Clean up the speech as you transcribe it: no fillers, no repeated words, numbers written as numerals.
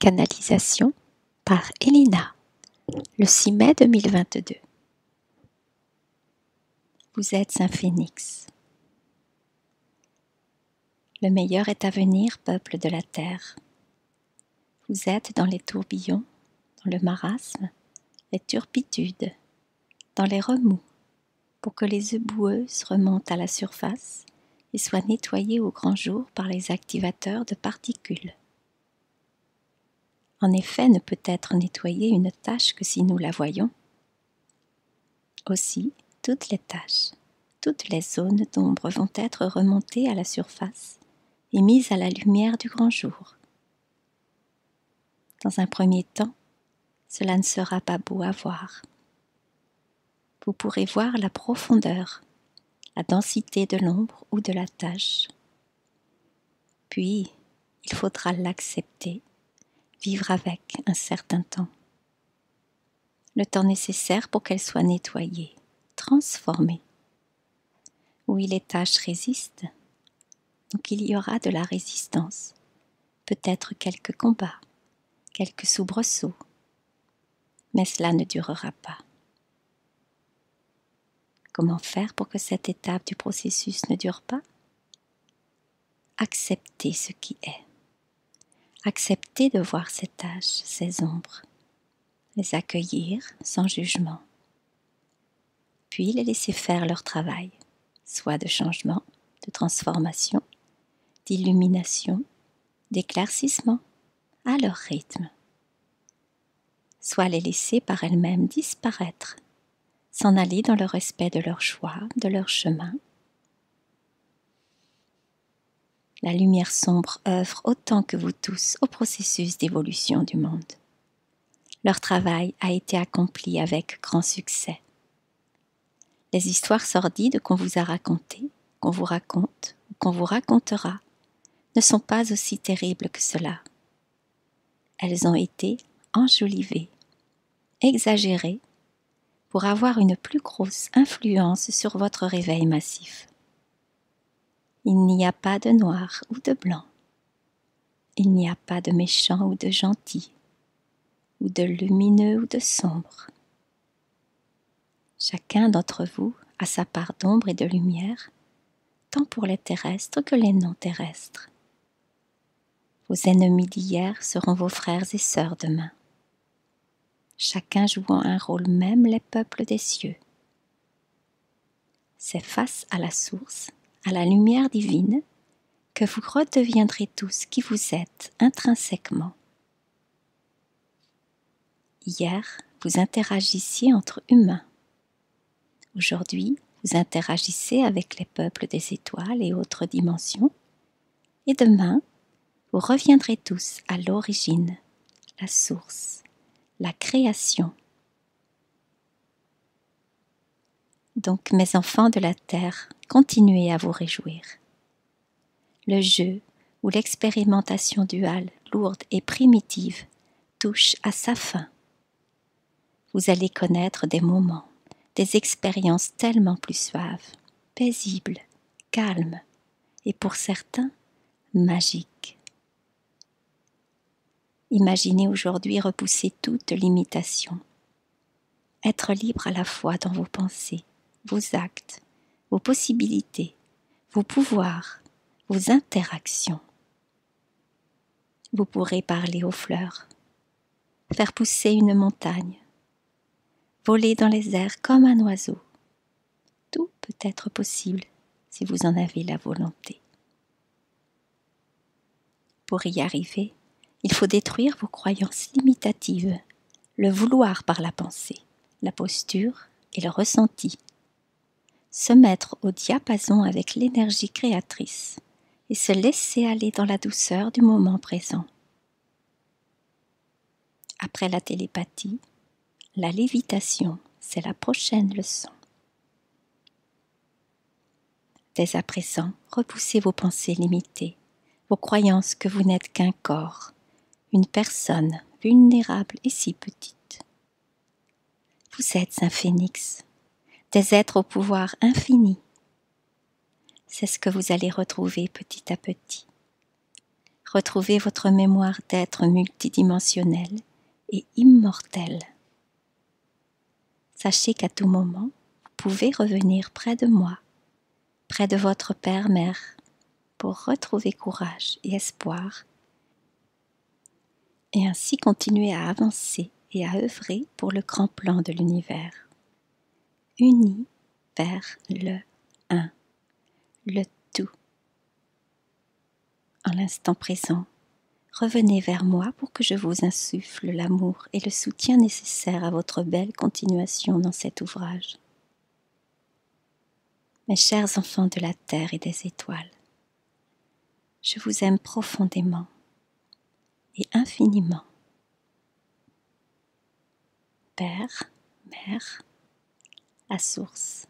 Canalisation par Elina, le 6 mai 2022. Vous êtes un phénix. Le meilleur est à venir, peuple de la terre. Vous êtes dans les tourbillons, dans le marasme, les turpitudes, dans les remous, pour que les œufs boueuses remontent à la surface et soient nettoyés au grand jour par les activateurs de particules. En effet, ne peut être nettoyée une tache que si nous la voyons. Aussi, toutes les taches, toutes les zones d'ombre vont être remontées à la surface et mises à la lumière du grand jour. Dans un premier temps, cela ne sera pas beau à voir. Vous pourrez voir la profondeur, la densité de l'ombre ou de la tache. Puis, il faudra l'accepter, vivre avec un certain temps. Le temps nécessaire pour qu'elle soit nettoyée, transformée. Oui, les taches résistent, donc il y aura de la résistance, peut-être quelques combats, quelques soubresauts, mais cela ne durera pas. Comment faire pour que cette étape du processus ne dure pas? Accepter ce qui est. Accepter de voir ces taches, ces ombres. Les accueillir sans jugement. Puis les laisser faire leur travail, soit de changement, de transformation, d'illumination, d'éclaircissement, à leur rythme. Soit les laisser par elles-mêmes disparaître, s'en aller dans le respect de leur choix, de leur chemin. La lumière sombre œuvre autant que vous tous au processus d'évolution du monde. Leur travail a été accompli avec grand succès. Les histoires sordides qu'on vous a racontées, qu'on vous raconte ou qu'on vous racontera, ne sont pas aussi terribles que cela. Elles ont été enjolivées, exagérées, pour avoir une plus grosse influence sur votre réveil massif. Il n'y a pas de noir ou de blanc. Il n'y a pas de méchant ou de gentil, ou de lumineux ou de sombre. Chacun d'entre vous a sa part d'ombre et de lumière, tant pour les terrestres que les non-terrestres. Vos ennemis d'hier seront vos frères et sœurs demain. Chacun jouant un rôle, même les peuples des cieux. C'est face à la source, à la lumière divine, que vous redeviendrez tous qui vous êtes intrinsèquement. Hier, vous interagissiez entre humains. Aujourd'hui, vous interagissez avec les peuples des étoiles et autres dimensions. Et demain, vous reviendrez tous à l'origine, la source, la création. Donc, mes enfants de la terre, continuez à vous réjouir. Le jeu ou l'expérimentation duale, lourde et primitive, touche à sa fin. Vous allez connaître des moments, des expériences tellement plus suaves, paisibles, calmes et pour certains, magiques. Imaginez aujourd'hui repousser toute limitation. Être libre à la fois dans vos pensées, vos actes, vos possibilités, vos pouvoirs, vos interactions. Vous pourrez parler aux fleurs, faire pousser une montagne, voler dans les airs comme un oiseau. Tout peut être possible si vous en avez la volonté. Pour y arriver, il faut détruire vos croyances limitatives, le vouloir par la pensée, la posture et le ressenti. Se mettre au diapason avec l'énergie créatrice et se laisser aller dans la douceur du moment présent. Après la télépathie, la lévitation, c'est la prochaine leçon. Dès à présent, repoussez vos pensées limitées, vos croyances que vous n'êtes qu'un corps, une personne vulnérable et si petite. Vous êtes un phénix, des êtres au pouvoir infini. C'est ce que vous allez retrouver petit à petit. Retrouvez votre mémoire d'être multidimensionnel et immortel. Sachez qu'à tout moment, vous pouvez revenir près de moi, près de votre Père-Mère, pour retrouver courage et espoir, et ainsi continuer à avancer et à œuvrer pour le grand plan de l'univers, unis vers le un, le tout. En l'instant présent, revenez vers moi pour que je vous insuffle l'amour et le soutien nécessaires à votre belle continuation dans cet ouvrage. Mes chers enfants de la terre et des étoiles, je vous aime profondément et infiniment. Père, Mère, la source.